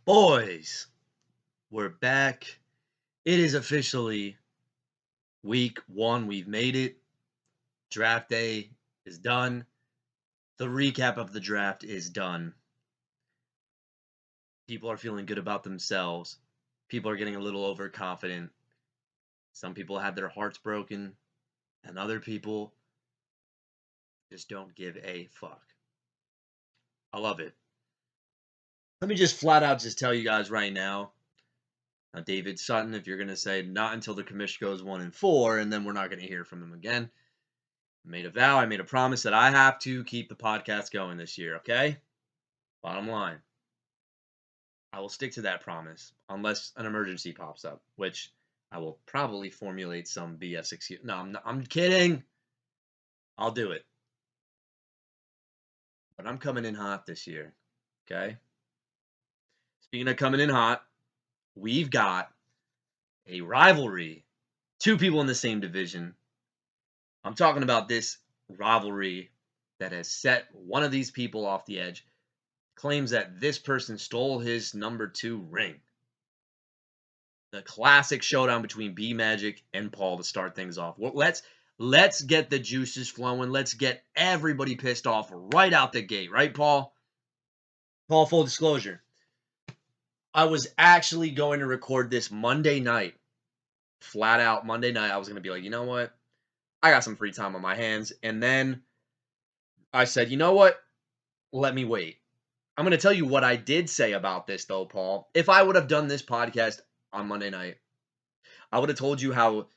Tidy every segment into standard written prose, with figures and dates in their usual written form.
Boys, we're back. It is officially week one. We've made it. Draft day is done. The recap of the draft is done. People are feeling good about themselves. People are getting a little overconfident. Some people had their hearts broken, and other people just don't give a fuck. I love it. Let me just flat out just tell you guys right now. David Sutton, if you're going to say not until the commission goes 1-4, and then we're not going to hear from him again. I made a vow, I made a promise that I have to keep the podcast going this year, okay? Bottom line. I will stick to that promise unless an emergency pops up, which I will probably formulate some BS excuse. No, I'm kidding. I'll do it. But I'm coming in hot this year, okay? Speaking of coming in hot, we've got a rivalry. Two people in the same division. I'm talking about this rivalry that has set one of these people off the edge. Claims that this person stole his number 2 ring. The classic showdown between B Magic and Paul to start things off. Well, let's get the juices flowing. Let's get everybody pissed off right out the gate, right, Paul? Paul, full disclosure. I was actually going to record this Monday night. Flat out Monday night. I was going to be like, you know what? I got some free time on my hands. And then I said, you know what? Let me wait. I'm going to tell you what I did say about this, though, Paul. If I would have done this podcast on Monday night, I would have told you how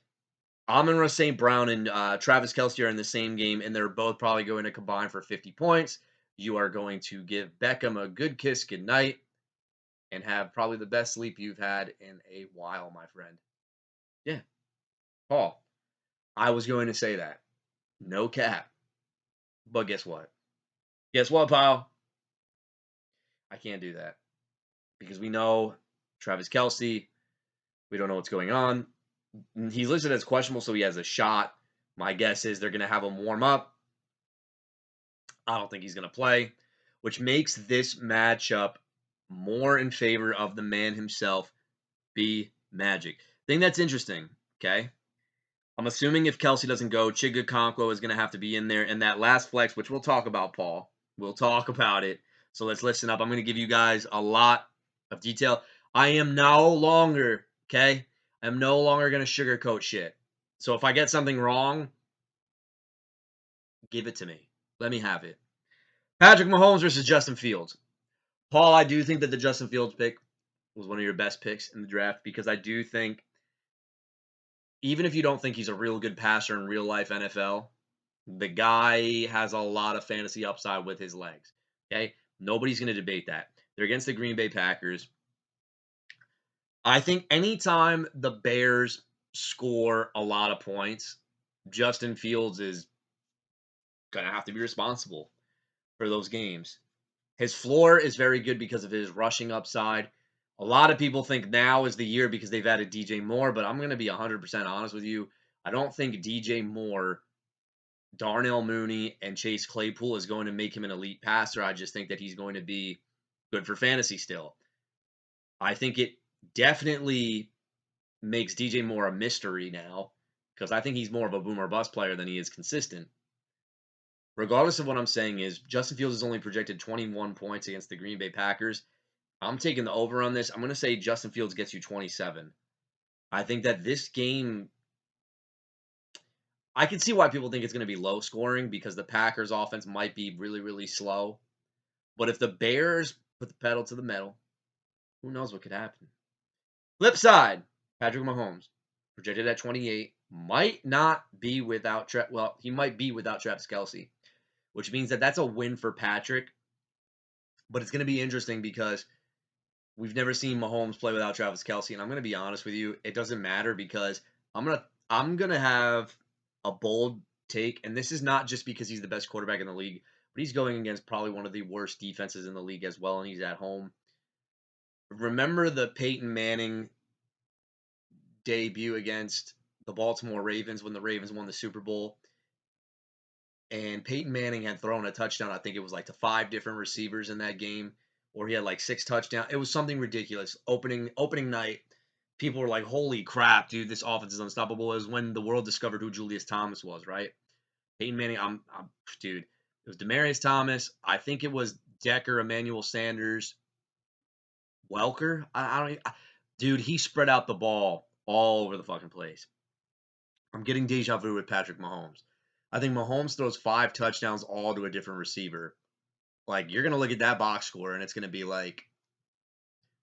Amon-Ra St. Brown and Travis Kelce are in the same game, and they're both probably going to combine for 50 points. You are going to give Beckham a good kiss goodnight and have probably the best sleep you've had in a while, my friend. Yeah. Paul, I was going to say that. No cap. But guess what? Guess what, pal? I can't do that. Because we know Travis Kelce, we don't know what's going on. He's listed as questionable, so he has a shot. My guess is they're going to have him warm up. I don't think he's going to play, which makes this matchup more in favor of the man himself, B Magic. Thing that's interesting, okay? I'm assuming if Kelce doesn't go, Chigakonkwo is going to have to be in there. And that last flex, which we'll talk about, Paul. We'll talk about it. So let's listen up. I'm going to give you guys a lot of detail. I am no longer, okay? I'm no longer going to sugarcoat shit. So if I get something wrong, give it to me. Let me have it. Patrick Mahomes versus Justin Fields. Paul, I do think that the Justin Fields pick was one of your best picks in the draft because I do think, even if you don't think he's a real good passer in real life NFL, the guy has a lot of fantasy upside with his legs. Okay? Nobody's going to debate that. They're against the Green Bay Packers. I think anytime the Bears score a lot of points, Justin Fields is going to have to be responsible for those games. His floor is very good because of his rushing upside. A lot of people think now is the year because they've added DJ Moore, but I'm going to be 100% honest with you. I don't think DJ Moore, Darnell Mooney, and Chase Claypool is going to make him an elite passer. I just think that he's going to be good for fantasy still. I think it definitely makes DJ Moore a mystery now because I think he's more of a boom or bust player than he is consistent. Regardless of what I'm saying is, Justin Fields is only projected 21 points against the Green Bay Packers. I'm taking the over on this. I'm going to say Justin Fields gets you 27. I think that this game, I can see why people think it's going to be low scoring because the Packers offense might be really, really slow. But if the Bears put the pedal to the metal, who knows what could happen. Flip side, Patrick Mahomes, projected at 28, might not be without, he might be without Travis Kelce, which means that that's a win for Patrick. But it's going to be interesting because we've never seen Mahomes play without Travis Kelce, and I'm going to be honest with you, it doesn't matter because I'm gonna have a bold take, and this is not just because he's the best quarterback in the league, but he's going against probably one of the worst defenses in the league as well, and he's at home. Remember the Peyton Manning debut against the Baltimore Ravens when the Ravens won the Super Bowl? And Peyton Manning had thrown a touchdown, I think it was like to 5 different receivers in that game. or he had like 6 touchdowns. It was something ridiculous. Opening night, people were like, "Holy crap, dude! This offense is unstoppable." It was when the world discovered who Julius Thomas was, right? Peyton Manning, dude. It was Demaryius Thomas. I think it was Decker, Emmanuel Sanders, Welker. I don't. Dude, he spread out the ball all over the fucking place. I'm getting deja vu with Patrick Mahomes. I think Mahomes throws 5 touchdowns all to a different receiver. Like, you're going to look at that box score, and it's going to be like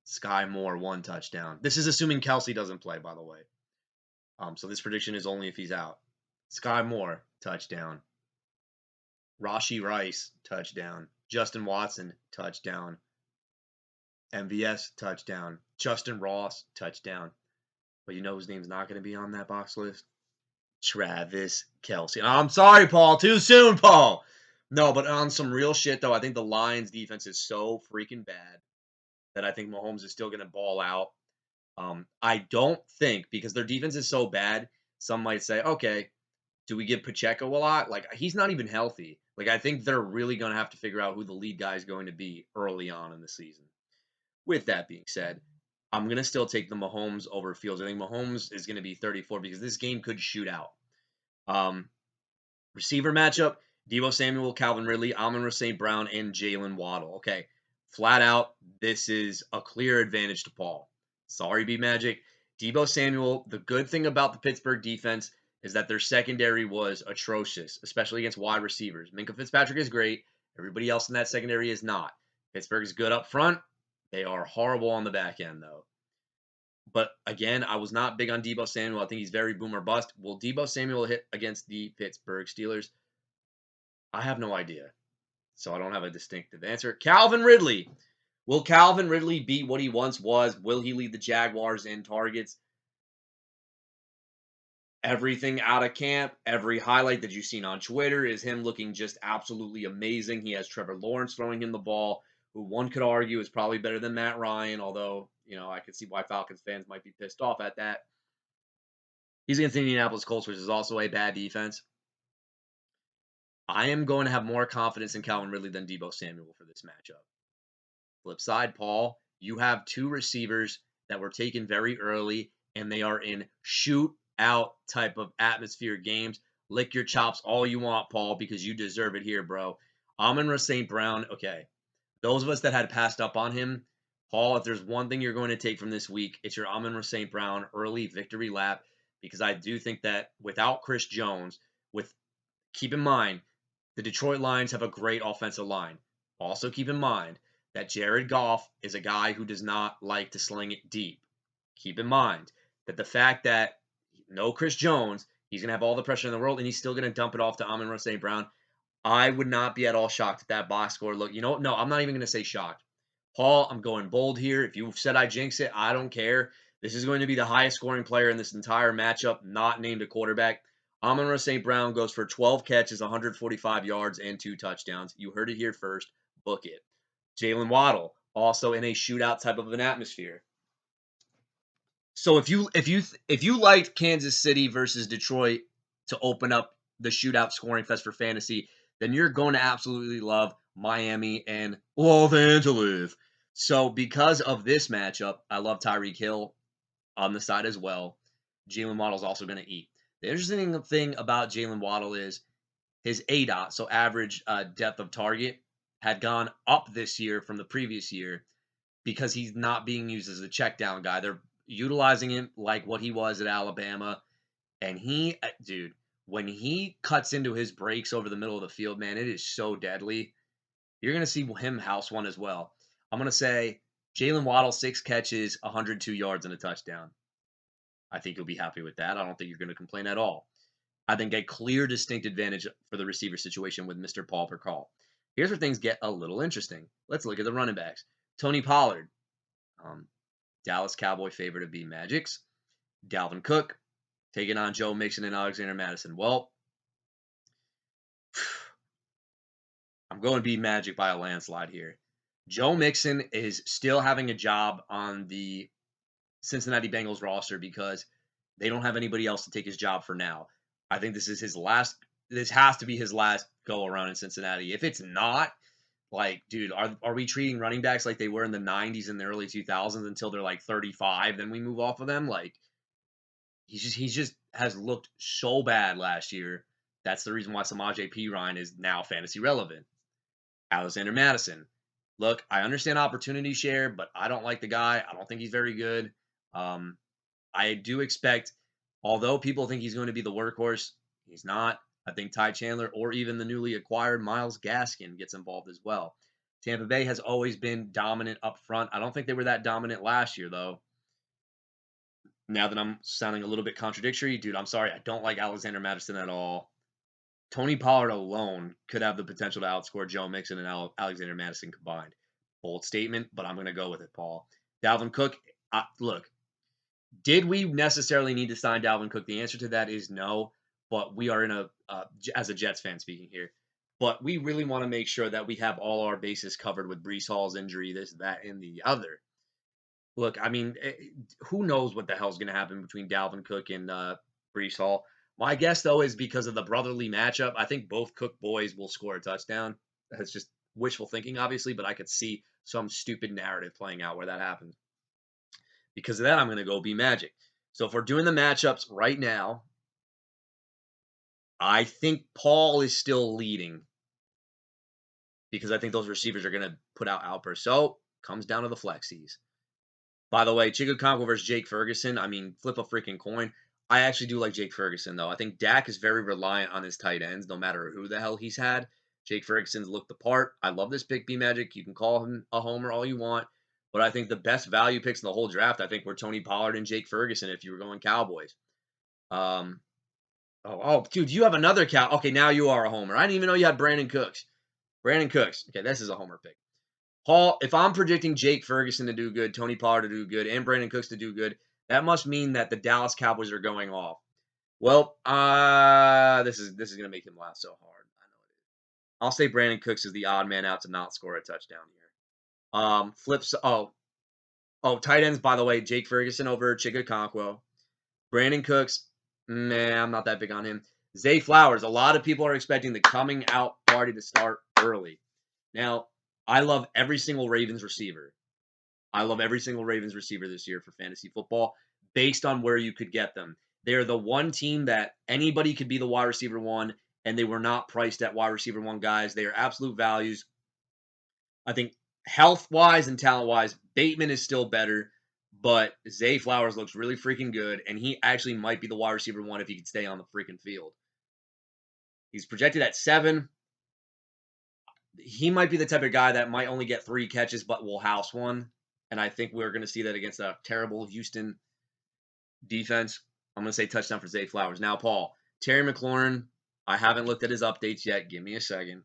Sky Moore, 1 touchdown. This is assuming Kelsey doesn't play, by the way. So this prediction is only if he's out. Sky Moore, touchdown. Rashee Rice, touchdown. Justin Watson, touchdown. MVS, touchdown. Justin Ross, touchdown. But you know whose name's not going to be on that box list? Travis Kelce. I'm sorry, Paul. Too soon, Paul. No, but on some real shit, though, I think the Lions' defense is so freaking bad that I think Mahomes is still going to ball out. I don't think, because their defense is so bad, some might say, okay, do we give Pacheco a lot? Like, he's not even healthy. Like, I think they're really going to have to figure out who the lead guy is going to be early on in the season. With that being said, I'm going to still take the Mahomes over Fields. I think Mahomes is going to be 34 because this game could shoot out. Receiver matchup, Deebo Samuel, Calvin Ridley, Amon-Ra St. Brown, and Jalen Waddle. Okay, flat out, this is a clear advantage to Paul. Sorry, B-Magic. Deebo Samuel, the good thing about the Pittsburgh defense is that their secondary was atrocious, especially against wide receivers. Minkah Fitzpatrick is great. Everybody else in that secondary is not. Pittsburgh is good up front. They are horrible on the back end, though. But again, I was not big on Deebo Samuel. I think he's very boom or bust. Will Deebo Samuel hit against the Pittsburgh Steelers? I have no idea. So I don't have a distinctive answer. Calvin Ridley. Will Calvin Ridley be what he once was? Will he lead the Jaguars in targets? Everything out of camp, every highlight that you've seen on Twitter is him looking just absolutely amazing. He has Trevor Lawrence throwing him the ball, who one could argue is probably better than Matt Ryan, although, I could see why Falcons fans might be pissed off at that. He's against the Indianapolis Colts, which is also a bad defense. I am going to have more confidence in Calvin Ridley than Deebo Samuel for this matchup. Flip side, Paul, you have 2 receivers that were taken very early, and they are in shoot-out type of atmosphere games. Lick your chops all you want, Paul, because you deserve it here, bro. Amon-Ra St. Brown, okay. Those of us that had passed up on him, Paul, if there's one thing you're going to take from this week, it's your Amon-Ra St. Brown early victory lap, because I do think that without Chris Jones, keep in mind, the Detroit Lions have a great offensive line. Also keep in mind that Jared Goff is a guy who does not like to sling it deep. Keep in mind that the fact that no Chris Jones, he's going to have all the pressure in the world, and he's still going to dump it off to Amon-Ra St. Brown. I would not be at all shocked at that box score. Look, no, I'm not even going to say shocked. Paul, I'm going bold here. If you said I jinx it, I don't care. This is going to be the highest scoring player in this entire matchup, not named a quarterback. Amon-Ra St. Brown goes for 12 catches, 145 yards, and 2 touchdowns. You heard it here first. Book it. Jalen Waddle, also in a shootout type of an atmosphere. So if you liked Kansas City versus Detroit to open up the shootout scoring fest for fantasy, then you're going to absolutely love Miami and Los Angeles. So because of this matchup, I love Tyreek Hill on the side as well. Jalen Waddle's also going to eat. The interesting thing about Jalen Waddle is his ADOT, so average depth of target, had gone up this year from the previous year because he's not being used as a check down guy. They're utilizing him like what he was at Alabama. And dude, when he cuts into his breaks over the middle of the field, man, it is so deadly. You're going to see him house one as well. I'm going to say Jalen Waddle, 6 catches, 102 yards, and a touchdown. I think you'll be happy with that. I don't think you're going to complain at all. I think a clear, distinct advantage for the receiver situation with Mr. Paul Percall. Here's where things get a little interesting. Let's look at the running backs. Tony Pollard, Dallas Cowboy favorite of B-Magic's. Dalvin Cook, taking on Joe Mixon and Alexander Madison. Well, I'm going B-Magic by a landslide here. Joe Mixon is still having a job on the Cincinnati Bengals roster because they don't have anybody else to take his job for now. I think this has to be his last go around in Cincinnati. If it's not, Like, dude, are we treating running backs like they were in the 90s and the early 2000s until they're like 35, then we move off of them? Like, he just has looked so bad last year. That's the reason why Samaje Perine is now fantasy relevant. Alexander Madison. Look, I understand opportunity share, but I don't like the guy. I don't think he's very good. Um, I do expect, although people think he's going to be the workhorse, he's not. I think Ty Chandler or even the newly acquired Myles Gaskin gets involved as well. Tampa Bay has always been dominant up front. I don't think they were that dominant last year, though. Now that I'm sounding a little bit contradictory, dude, I'm sorry. I don't like Alexander Madison at all. Tony Pollard alone could have the potential to outscore Joe Mixon and Alexander Madison combined. Bold statement, but I'm going to go with it, Paul. Dalvin Cook, look, did we necessarily need to sign Dalvin Cook? The answer to that is no, but we are in as a Jets fan speaking here, but we really want to make sure that we have all our bases covered with Brees Hall's injury, this, that, and the other. Look, I mean, who knows what the hell's going to happen between Dalvin Cook and Brees Hall? My guess, though, is because of the brotherly matchup, I think both Cook boys will score a touchdown. That's just wishful thinking, obviously, but I could see some stupid narrative playing out where that happens. Because of that, I'm going to go be Magic. So if we're doing the matchups right now, I think Paul is still leading because I think those receivers are going to put out outbursts. So comes down to the flexies. By the way, Chico Conquo versus Jake Ferguson. I mean, flip a freaking coin. I actually do like Jake Ferguson, though. I think Dak is very reliant on his tight ends, no matter who the hell he's had. Jake Ferguson's looked the part. I love this pick, B Magic. You can call him a homer all you want. But I think the best value picks in the whole draft, I think, were Tony Pollard and Jake Ferguson if you were going Cowboys. Dude, you have another cow. Okay, now you are a homer. I didn't even know you had Brandon Cooks. Brandon Cooks. Okay, this is a homer pick. Paul, if I'm predicting Jake Ferguson to do good, Tony Pollard to do good, and Brandon Cooks to do good, that must mean that the Dallas Cowboys are going off. Well, this is gonna make him laugh so hard. I know it is. I'll say Brandon Cooks is the odd man out to not score a touchdown here. Flips. Tight ends. By the way, Jake Ferguson over Chica Conquo. Brandon Cooks. Nah, I'm not that big on him. Zay Flowers. A lot of people are expecting the coming out party to start early. Now, I love every single Ravens receiver. I love every single Ravens receiver this year for fantasy football based on where you could get them. They're the one team that anybody could be the wide receiver one, and they were not priced at wide receiver one guys. They are absolute values. I think health-wise and talent-wise, Bateman is still better, but Zay Flowers looks really freaking good, and he actually might be the wide receiver one if he could stay on the freaking field. He's projected at 7. He might be the type of guy that might only get 3 catches, but will house one. And I think we're going to see that against a terrible Houston defense. I'm going to say touchdown for Zay Flowers. Now, Paul, Terry McLaurin, I haven't looked at his updates yet. Give me a second.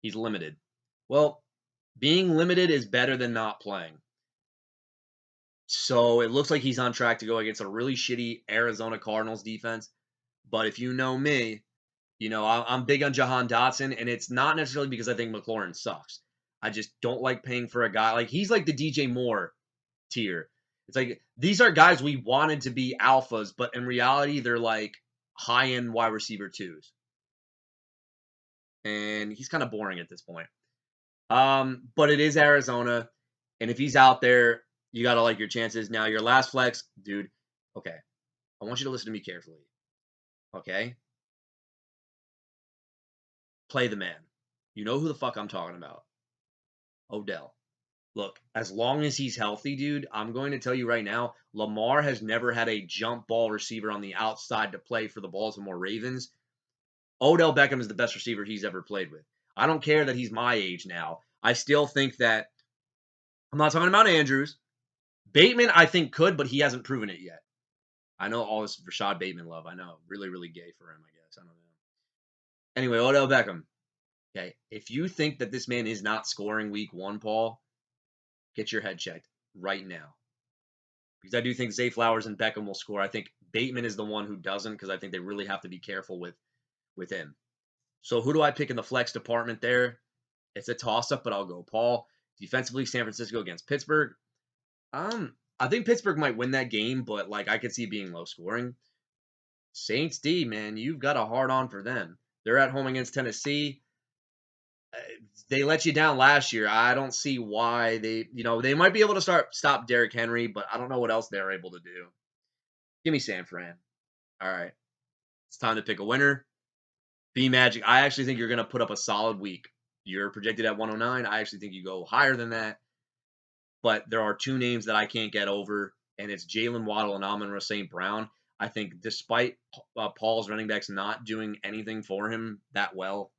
He's limited. Well, being limited is better than not playing. So it looks like he's on track to go against a really shitty Arizona Cardinals defense. But if you know me, I'm big on Jahan Dotson, and it's not necessarily because I think McLaurin sucks. I just don't like paying for a guy. Like, he's like the DJ Moore tier. It's like, these are guys we wanted to be alphas, but in reality, they're like high-end wide receiver 2s. And he's kind of boring at this point. But it is Arizona, and if he's out there, you got to like your chances. Now, your last flex, dude, okay, I want you to listen to me carefully, okay? Play the man. You know who the fuck I'm talking about. Odell. Look, as long as he's healthy, dude, I'm going to tell you right now, Lamar has never had a jump ball receiver on the outside to play for the Baltimore Ravens. Odell Beckham is the best receiver he's ever played with. I don't care that he's my age now. I still think that, I'm not talking about Andrews. Bateman, I think, could, but he hasn't proven it yet. I know all this Rashad Bateman love. I know. Really, really gay for him, I guess. I don't know. Anyway, Odell Beckham. Okay, if you think that this man is not scoring week 1, Paul, get your head checked right now. Because I do think Zay Flowers and Beckham will score. I think Bateman is the one who doesn't, because I think they really have to be careful with him. So who do I pick in the flex department there? It's a toss-up, but I'll go Paul. Defensively, San Francisco against Pittsburgh. I think Pittsburgh might win that game, but like I could see it being low scoring. Saints D, man, you've got a hard on for them. They're at home against Tennessee. they let you down last year. I don't see why they might be able to stop Derrick Henry, but I don't know what else they're able to do. Give me San Fran. All right. It's time to pick a winner. B Magic. I actually think you're going to put up a solid week. You're projected at 109. I actually think you go higher than that. But there are two names that I can't get over, and it's Jalen Waddle and Amon-Ra St. Brown. I think despite Paul's running backs not doing anything for him that well,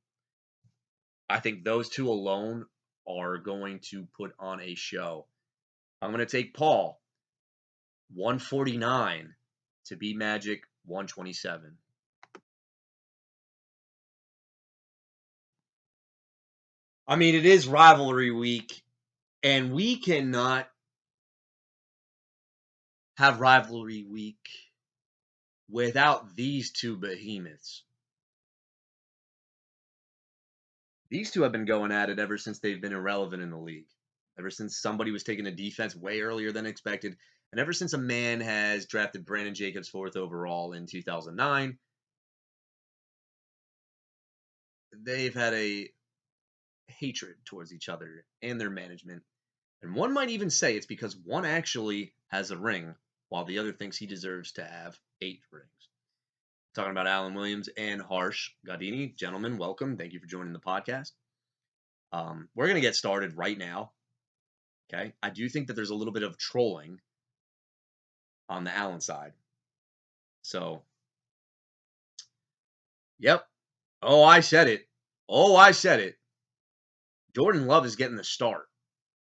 I think those two alone are going to put on a show. I'm going to take Paul, 149, to beat Magic, 127. I mean, it is rivalry week, and we cannot have rivalry week without these two behemoths. These two have been going at it ever since they've been irrelevant in the league. Ever since somebody was taking a defense way earlier than expected, and ever since a man has drafted Brandon Jacobs 4th overall in 2009, they've had a hatred towards each other and their management. And one might even say it's because one actually has a ring, while the other thinks he deserves to have 8 rings. Talking about Alan Williams and Harsh Gaudini. Gentlemen, welcome. Thank you for joining the podcast. We're going to get started right now. Okay. I do think that there's a little bit of trolling on the Allen side. So, yep. Oh, I said it. Jordan Love is getting the start.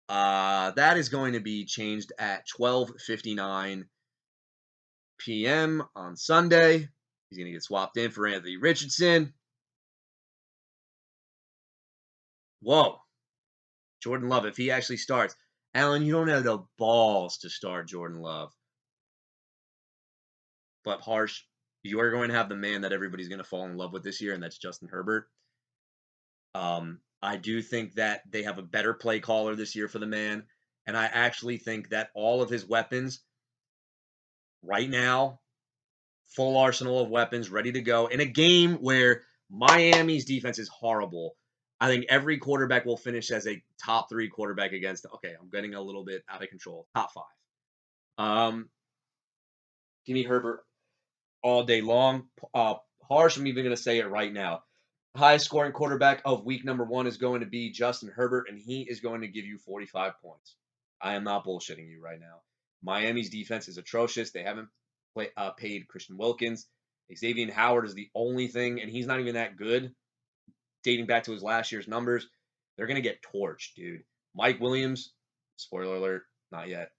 That is going to be changed at 12:59 p.m. on Sunday. He's going to get swapped in for Anthony Richardson. Whoa. Jordan Love, if he actually starts. Alan, you don't have the balls to start Jordan Love. But Harsh, you are going to have the man that everybody's going to fall in love with this year, and that's Justin Herbert. I do think that they have a better play caller this year for the man, and I actually think that all of his weapons right now, full arsenal of weapons ready to go in a game where Miami's defense is horrible. I think every quarterback will finish as a top 3 quarterback against. Okay, I'm getting a little bit out of control. Top 5. Give me Herbert all day long. Harsh, I'm even going to say it right now. Highest scoring quarterback of week number 1 is going to be Justin Herbert, and he is going to give you 45 points. I am not bullshitting you right now. Miami's defense is atrocious. They haven't paid Christian Wilkins. Xavier Howard is the only thing, and he's not even that good, dating back to his last year's numbers. They're going to get torched, dude. Mike Williams, spoiler alert, not yet.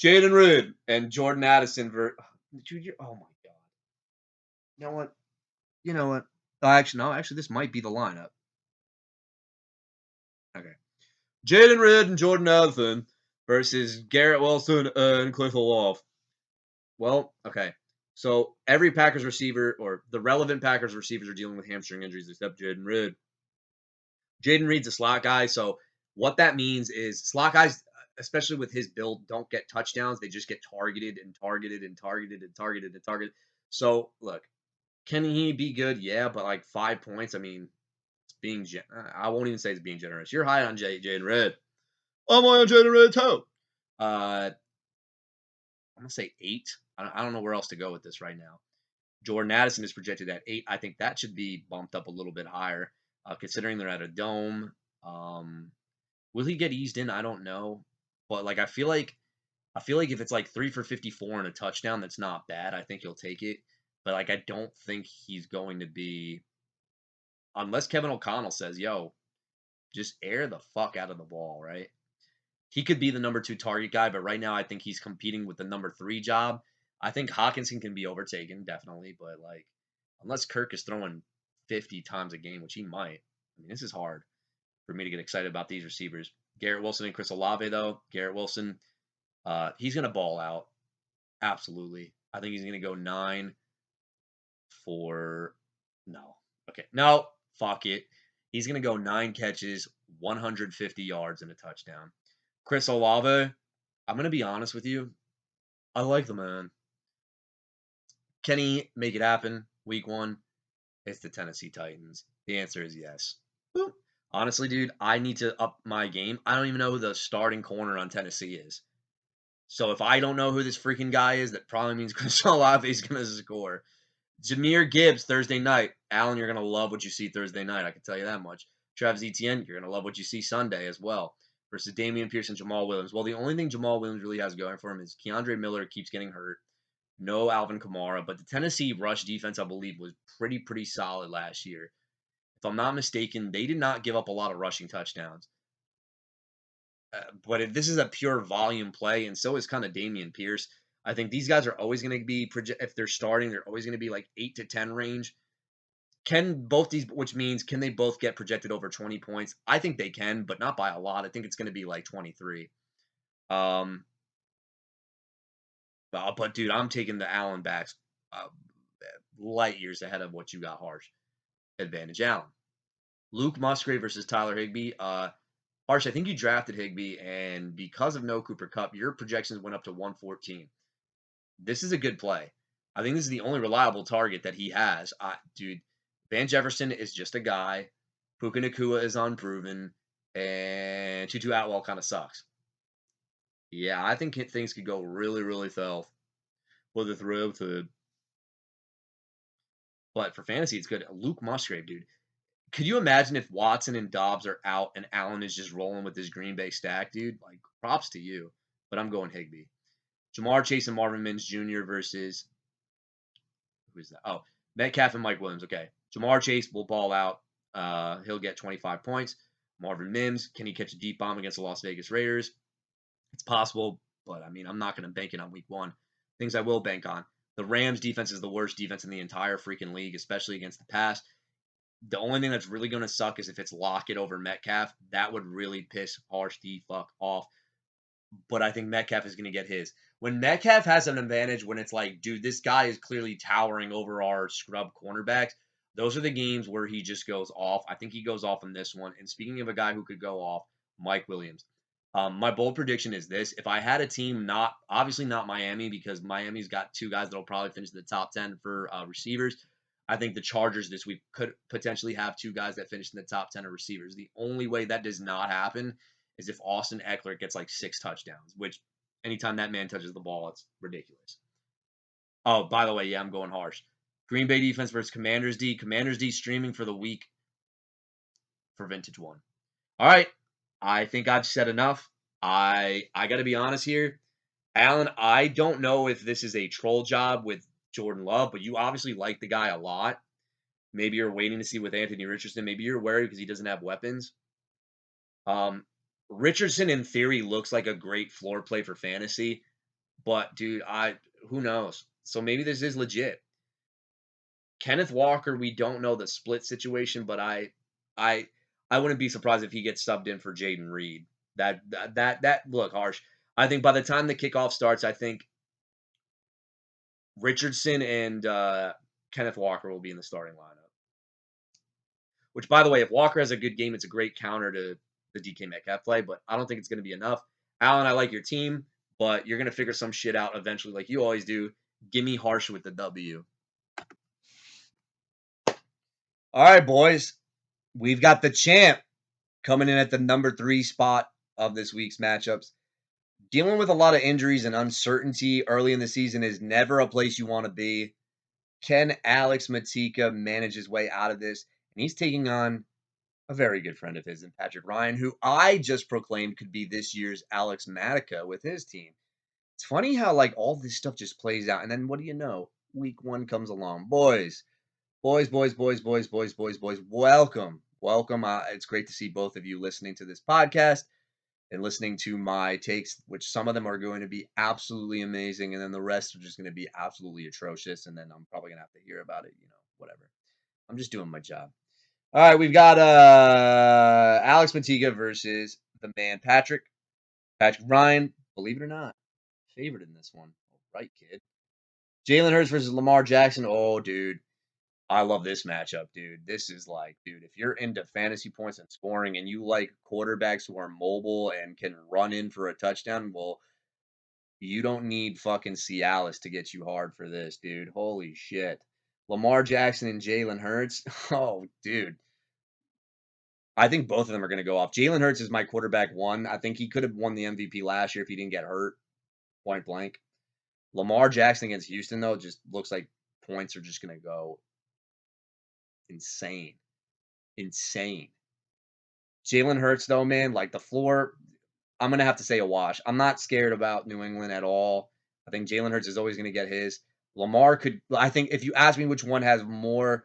Jaden Reed and Jordan Addison. Dude, oh my God. You know what? Oh, actually, this might be the lineup. Okay. Jaden Reed and Jordan Addison versus Garrett Wilson and Cliff Olaf. Well, okay. So every Packers receiver, or the relevant Packers receivers, are dealing with hamstring injuries except Jaden Reed. Jaden Reed's a slot guy, so what that means is slot guys, especially with his build, don't get touchdowns. They just get targeted and targeted and targeted and targeted and targeted. So, look, can he be good? Yeah, but like 5 points, I mean, I won't even say it's being generous. You're high on Jaden Reed. I'm high on Jaden Reed too. I'm going to say 8. I don't know where else to go with this right now. Jordan Addison is projected at 8. I think that should be bumped up a little bit higher, considering they're at a dome. Will he get eased in? I don't know. But like I feel like if it's like 3 for 54 and a touchdown, that's not bad. I think he'll take it. But like I don't think he's going to be, unless Kevin O'Connell says, yo, just air the fuck out of the ball, right? He could be the number 2 target guy, but right now I think he's competing with the number 3 job. I think Hawkinson can be overtaken, definitely, but like unless Kirk is throwing 50 times a game, which he might, I mean, this is hard for me to get excited about these receivers. Garrett Wilson and Chris Olave, though. Garrett Wilson, he's going to ball out. Absolutely. I think he's going to go 9 for, no. Okay, no, fuck it. He's going to go 9 catches, 150 yards, and a touchdown. Chris Olave, I'm going to be honest with you. I like the man. Can he make it happen week 1? It's the Tennessee Titans. The answer is yes. Boop. Honestly, dude, I need to up my game. I don't even know who the starting corner on Tennessee is. So if I don't know who this freaking guy is, that probably means Chris Olave is going to score. Jahmyr Gibbs Thursday night. Allen, you're going to love what you see Thursday night. I can tell you that much. Travis Etienne, you're going to love what you see Sunday as well. Versus Damian Pierce and Jamal Williams. Well, the only thing Jamal Williams really has going for him is Keandre Miller keeps getting hurt. No Alvin Kamara. But the Tennessee rush defense, I believe, was pretty solid last year. If I'm not mistaken, they did not give up a lot of rushing touchdowns. But if this is a pure volume play, and so is kind of Damian Pierce. I think these guys are always going to be, if they're starting, they're always going to be like 8 to 10 range. Can both these, which means can they both get projected over 20 points? I think they can, but not by a lot. I think it's going to be like 23. Um, but dude, I'm taking the Allen backs light years ahead of what you got, Harsh. Advantage Allen. Luke Musgrave versus Tyler Higbee. Harsh, I think you drafted Higbee, and because of no Cooper Kupp, your projections went up to 114. This is a good play. I think this is the only reliable target that he has. Dude, Van Jefferson is just a guy. Puka Nacua is unproven, and Tutu Atwell kind of sucks. Yeah, I think things could go really south with the throw to. But for fantasy, it's good. Luke Musgrave, dude. Could you imagine if Watson and Dobbs are out and Allen is just rolling with his Green Bay stack, dude? Like, props to you. But I'm going Higbee. Jamar Chase and Marvin Mims Jr. versus who's that? Oh, Metcalf and Mike Williams. Okay. Jamar Chase will ball out. He'll get 25 points. Marvin Mims, can he catch a deep bomb against the Las Vegas Raiders? It's possible, but I mean, I'm not going to bank it on week one. Things I will bank on. The Rams defense is the worst defense in the entire freaking league, especially against the pass. The only thing that's really going to suck is if it's Lockett over Metcalf. That would really piss Harsh the fuck off. But I think Metcalf is going to get his. When Metcalf has an advantage, when it's like, dude, this guy is clearly towering over our scrub cornerbacks, those are the games where he just goes off. I think he goes off in this one. And speaking of a guy who could go off, Mike Williams. My bold prediction is this. If I had a team, obviously not Miami, because Miami's got two guys that'll probably finish in the top 10 for receivers. I think the Chargers this week could potentially have two guys that finish in the top 10 of receivers. The only way that does not happen is if Austin Eckler gets like 6 touchdowns, which anytime that man touches the ball, it's ridiculous. Oh, by the way, yeah, I'm going Harsh. Green Bay defense versus Commanders D. Commanders D streaming for the week for Vintage One. All right, I think I've said enough. I got to be honest here, Alan. I don't know if this is a troll job with Jordan Love, but you obviously like the guy a lot. Maybe you're waiting to see with Anthony Richardson. Maybe you're worried because he doesn't have weapons. Um, Richardson in theory looks like a great floor play for fantasy, but dude, who knows? So maybe this is legit. Kenneth Walker, we don't know the split situation, but I I wouldn't be surprised if he gets subbed in for Jaden Reed. That look Harsh. I think by the time the kickoff starts, I think Richardson and Kenneth Walker will be in the starting lineup. Which, by the way, if Walker has a good game, it's a great counter to the DK Metcalf play, but I don't think it's going to be enough. Alan, I like your team, but you're going to figure some shit out eventually, like you always do. Give me Harsh with the W. All right, boys. We've got the champ coming in at the number 3 spot of this week's matchups. Dealing with a lot of injuries and uncertainty early in the season is never a place you want to be. Can Alex Matika manage his way out of this? And he's taking on a very good friend of his in Patrick Ryan, who I just proclaimed could be this year's Alex Matica with his team. It's funny how like all this stuff just plays out, and then what do you know? Week 1 comes along. Boys. Welcome. It's great to see both of you listening to this podcast and listening to my takes, which some of them are going to be absolutely amazing, and then the rest are just going to be absolutely atrocious, and then I'm probably going to have to hear about it, whatever. I'm just doing my job. All right, we've got Alex Matika versus the man Patrick Ryan. Believe it or not, favored in this one. All right, kid. Jalen Hurts versus Lamar Jackson. Oh, dude. I love this matchup, dude. This is like, dude, if you're into fantasy points and scoring and you like quarterbacks who are mobile and can run in for a touchdown, well, you don't need fucking Cialis to get you hard for this, dude. Holy shit. Lamar Jackson and Jalen Hurts. Oh, dude. I think both of them are going to go off. Jalen Hurts is my quarterback one. I think he could have won the MVP last year if he didn't get hurt, point blank. Lamar Jackson against Houston, though, just looks like points are just going to go insane. Insane. Jalen Hurts, though, man, like the floor, I'm going to have to say a wash. I'm not scared about New England at all. I think Jalen Hurts is always going to get his. Lamar could, I think if you ask me which one has more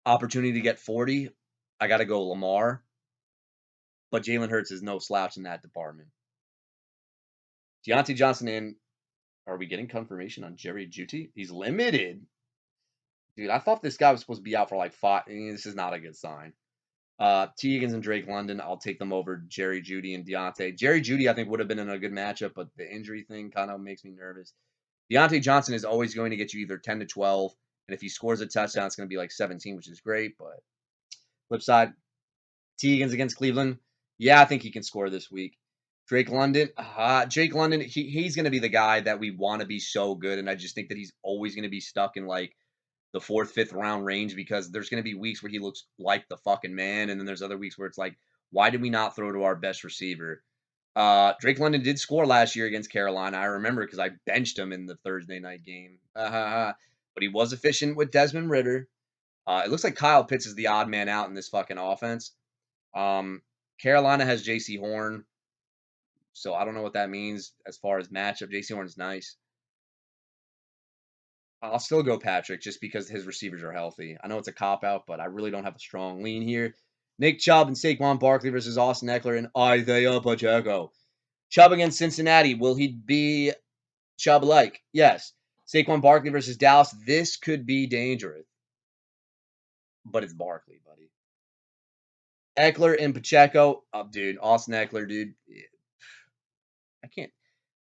opportunity to get 40, I got to go Lamar. But Jalen Hurts is no slouch in that department. Deontay Johnson and are we getting confirmation on Jerry Jeudy? He's limited. Dude, I thought this guy was supposed to be out for like 5. This is not a good sign. T. Higgins and Drake London, I'll take them over Jerry Jeudy and Deontay. Jerry Jeudy, I think, would have been in a good matchup, but the injury thing kind of makes me nervous. Deontay Johnson is always going to get you either 10 to 12, and if he scores a touchdown, it's going to be like 17, which is great. But flip side, T. Higgins against Cleveland. Yeah, I think he can score this week. Drake London, he's going to be the guy that we want to be so good, and I just think that he's always going to be stuck in like the 4th, 5th round range because there's going to be weeks where he looks like the fucking man, and then there's other weeks where it's like, why did we not throw to our best receiver? Drake London did score last year against Carolina. I remember because I benched him in the Thursday night game. But he was efficient with Desmond Ridder. It looks like Kyle Pitts is the odd man out in this fucking offense. Carolina has J.C. Horn. So I don't know what that means as far as matchup. J.C. Horn's nice. I'll still go Patrick just because his receivers are healthy. I know it's a cop-out, but I really don't have a strong lean here. Nick Chubb and Saquon Barkley versus Austin Eckler and Isaiah Pacheco. Chubb against Cincinnati. Will he be Chubb-like? Yes. Saquon Barkley versus Dallas. This could be dangerous. But it's Barkley, buddy. Eckler and Pacheco. Oh, dude. Austin Eckler, dude. I can't.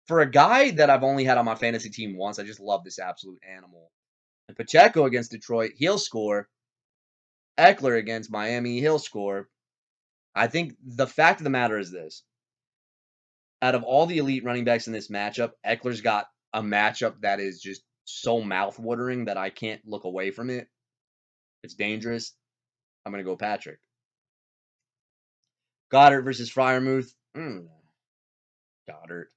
For a guy that I've only had on my fantasy team once, I just love this absolute animal. And Pacheco against Detroit, he'll score. Eckler against Miami, he'll score. I think the fact of the matter is this. Out of all the elite running backs in this matchup, Eckler's got a matchup that is just so mouth-watering that I can't look away from it. It's dangerous. I'm going to go Patrick. Goddard versus Freiermuth. Goddard.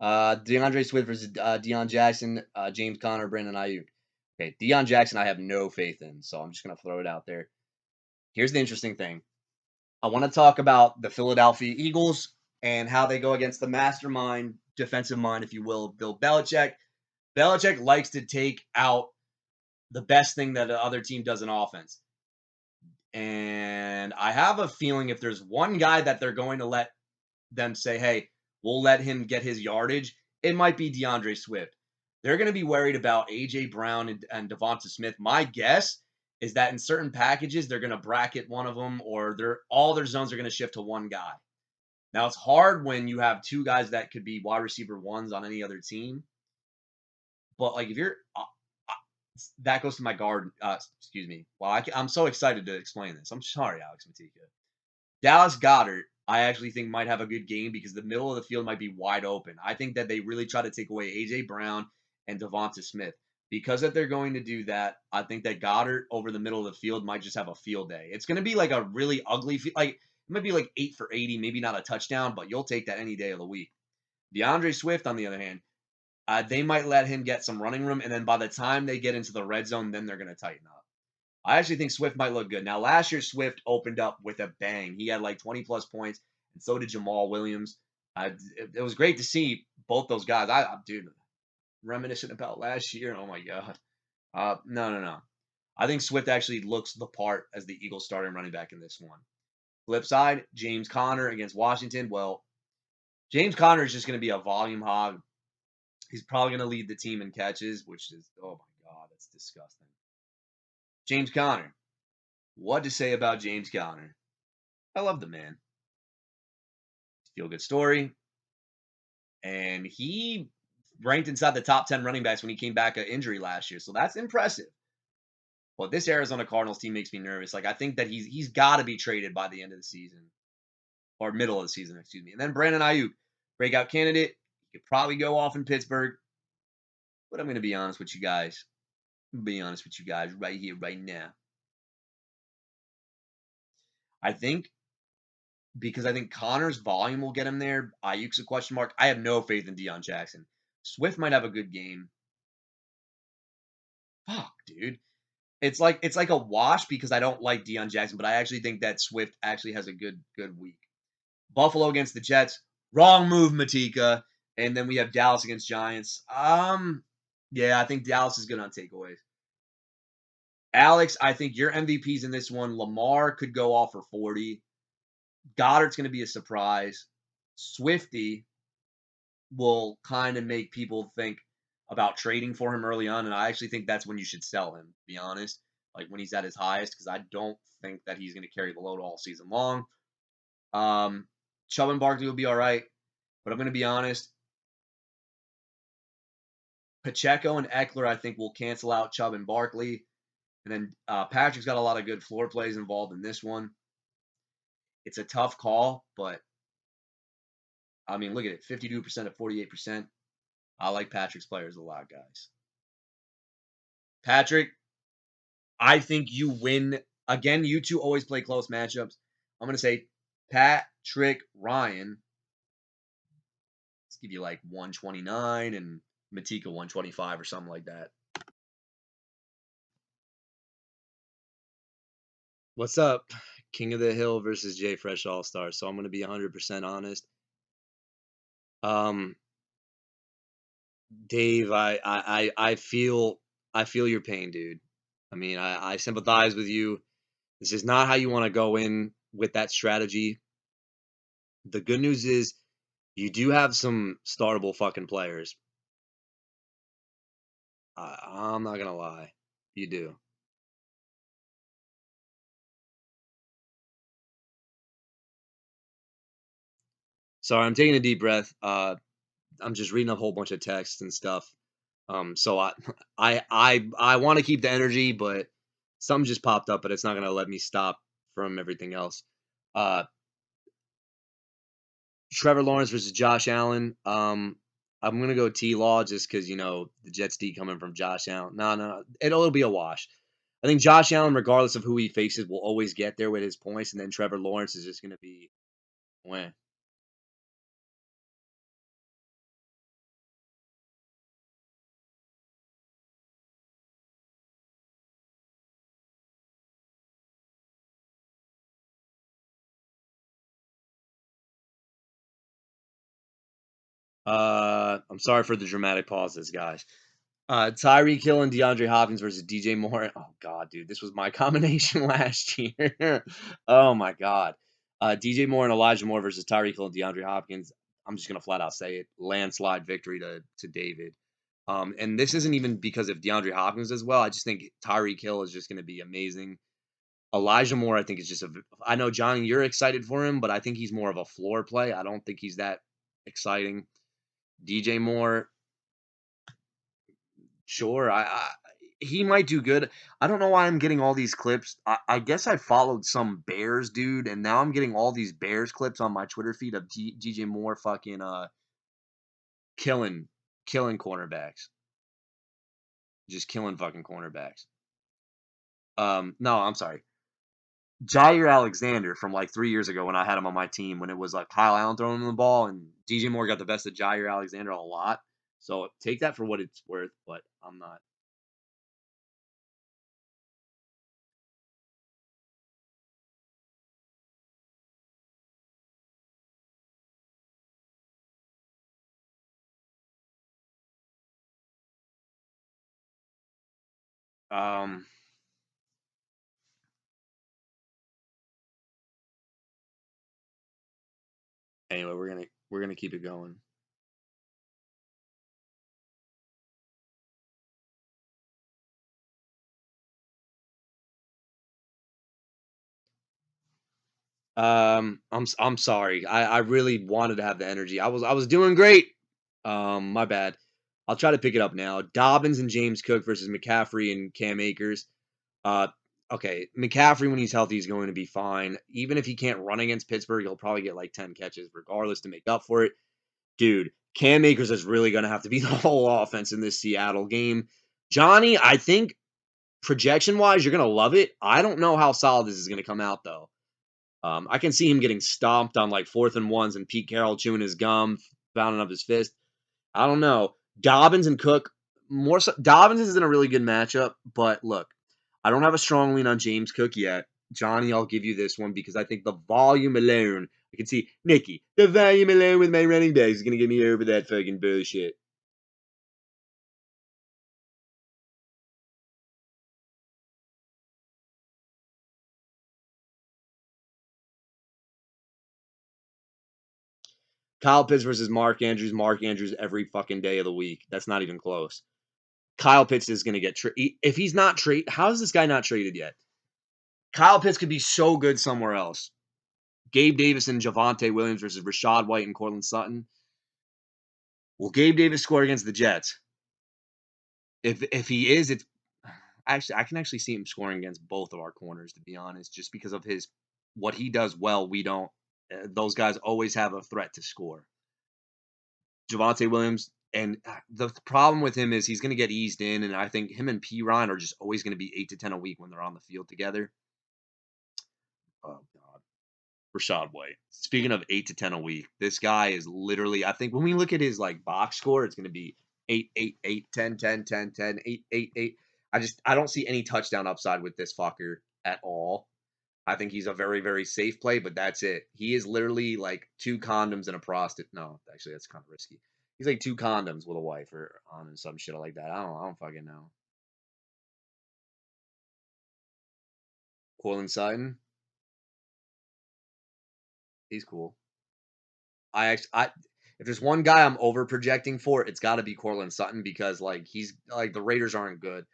DeAndre Swift versus Deion Jackson, James Conner, Brandon Ayuk. Okay, Deion Jackson I have no faith in, so I'm just going to throw it out there. Here's the interesting thing. I want to talk about the Philadelphia Eagles and how they go against the mastermind, defensive mind, if you will, of Bill Belichick. Belichick likes to take out the best thing that the other team does in offense. And I have a feeling if there's one guy that they're going to let them say, hey, we'll let him get his yardage, it might be DeAndre Swift. They're going to be worried about A.J. Brown and Devonta Smith. My guess is that in certain packages, they're going to bracket one of them or all their zones are going to shift to one guy. Now, it's hard when you have two guys that could be wide receiver ones on any other team. But, like, if you're that goes to my guard. Excuse me. Well, I'm so excited to explain this. I'm sorry, Alex Matika. Dallas Goedert, I actually think might have a good game because the middle of the field might be wide open. I think that they really try to take away A.J. Brown and Devonta Smith. Because that they're going to do that, I think that Goddard over the middle of the field might just have a field day. It's going to be like a really ugly, like it might be like 8 for 80, maybe not a touchdown, but you'll take that any day of the week. DeAndre Swift, on the other hand, they might let him get some running room, and then by the time they get into the red zone, then they're going to tighten up. I actually think Swift might look good. Now, last year, Swift opened up with a bang. He had like 20-plus points, and so did Jamal Williams. It was great to see both those guys. Dude, reminiscent about last year. Oh, my God. No. I think Swift actually looks the part as the Eagles starting running back in this one. Flip side, James Conner against Washington. Well, James Conner is just going to be a volume hog. He's probably going to lead the team in catches, which is, oh, my God, that's disgusting. James Conner. What to say about James Conner? I love the man. Feel good story. And he ranked inside the top 10 running backs when he came back of injury last year. So that's impressive. But this Arizona Cardinals team makes me nervous. Like, I think that he's got to be traded by the end of the season. Or middle of the season, excuse me. And then Brandon Ayuk, breakout candidate. He could probably go off in Pittsburgh. But I'm going to be honest with you guys. Right here, right now. I think because I think Connor's volume will get him there. Ayuk's a question mark. I have no faith in Deion Jackson. Swift might have a good game. Fuck, dude. It's like a wash because I don't like Deion Jackson, but I actually think that Swift actually has a good week. Buffalo against the Jets. Wrong move, Matika. And then we have Dallas against Giants. Yeah, I think Dallas is good on takeaways. Alex, I think your MVPs in this one. Lamar could go off for 40. Goddard's going to be a surprise. Swifty will kind of make people think about trading for him early on, and I actually think that's when you should sell him, to be honest. Like when he's at his highest, because I don't think that he's going to carry the load all season long. Chubb and Barkley will be all right, but I'm going to be honest. Pacheco and Eckler, I think, will cancel out Chubb and Barkley. And then Patrick's got a lot of good floor plays involved in this one. It's a tough call, but I mean, look at it 52% at 48%. I like Patrick's players a lot, guys. Patrick, I think you win. Again, you two always play close matchups. I'm going to say Patrick Ryan. Let's give you like 129 and Matika 125 or something like that. What's up? King of the Hill versus Jay Fresh All Star. So I'm going to be 100% honest. Dave, I feel your pain, dude. I mean, I sympathize with you. This is not how you want to go in with that strategy. The good news is you do have some startable fucking players. I'm not gonna lie, you do. Sorry, I'm taking a deep breath. I'm just reading a whole bunch of texts and stuff. So I want to keep the energy, but something just popped up, but it's not gonna let me stop from everything else. Trevor Lawrence versus Josh Allen. I'm gonna go T-Law just because the Jets D coming from Josh Allen. No, it'll be a wash. I think Josh Allen, regardless of who he faces, will always get there with his points, and then Trevor Lawrence is just gonna be win. I'm sorry for the dramatic pauses, guys. Tyreek Hill and DeAndre Hopkins versus DJ Moore. Oh God, dude, this was my combination last year. Oh my God. DJ Moore and Elijah Moore versus Tyreek Hill and DeAndre Hopkins. I'm just gonna flat out say it. Landslide victory to David. And this isn't even because of DeAndre Hopkins as well. I just think Tyreek Hill is just gonna be amazing. Elijah Moore, I think, is just a. I know, Johnny, you're excited for him, but I think he's more of a floor play. I don't think he's that exciting. DJ Moore, sure. He might do good. I don't know why I'm getting all these clips. I guess I followed some Bears dude, and now I'm getting all these Bears clips on my Twitter feed of DJ Moore fucking killing cornerbacks, just killing fucking cornerbacks. No, I'm sorry. Jair Alexander from like 3 years ago when I had him on my team when it was like Kyle Allen throwing him the ball and DJ Moore got the best of Jair Alexander a lot. So take that for what it's worth, but I'm not. Um, anyway, we're gonna keep it going. I'm sorry. I really wanted to have the energy. I was doing great. My bad. I'll try to pick it up now. Dobbins and James Cook versus McCaffrey and Cam Akers. Uh, okay, McCaffrey when he's healthy is going to be fine. Even if he can't run against Pittsburgh, he'll probably get like 10 catches regardless to make up for it. Dude, Cam Akers is really going to have to be the whole offense in this Seattle game. Johnny, I think projection wise, you're going to love it. I don't know how solid this is going to come out though. I can see him getting stomped on like 4th and 1s and Pete Carroll chewing his gum, pounding up his fist. I don't know. Dobbins and Cook, more so, Dobbins is in a really good matchup, but look, I don't have a strong lean on James Cook yet. Johnny, I'll give you this one because I think the volume alone, I can see Nikki, the volume alone with my running backs is going to get me over that fucking bullshit. Kyle Pitts versus Mark Andrews. Mark Andrews every fucking day of the week. That's not even close. Kyle Pitts is going to get traded. If he's not traded, how is this guy not traded yet? Kyle Pitts could be so good somewhere else. Gabe Davis and Javonte Williams versus Rashad White and Cortland Sutton. Will Gabe Davis score against the Jets? If he is, it's actually I can actually see him scoring against both of our corners, to be honest, just because of his what he does well. We don't. Those guys always have a threat to score. Javonte Williams, and the problem with him is he's going to get eased in, and I think him and P. Ryan are just always going to be 8 to 10 a week when they're on the field together. Oh God, Rashad White. Speaking of 8 to 10 a week, this guy is literally. I think when we look at his like box score, it's going to be 8, 8, 8, 10, 10, 10, 10, 8, 8, 8. I don't see any touchdown upside with this fucker at all. I think he's a very, very safe play, but that's it. He is literally like 2 condoms and a prostitute. No, actually, that's kind of risky. He's like 2 condoms with a wife or on some shit like that. I don't fucking know. Cortland Sutton, he's cool. If there's one guy I'm over projecting for, it's got to be Cortland Sutton because like he's like the Raiders aren't good.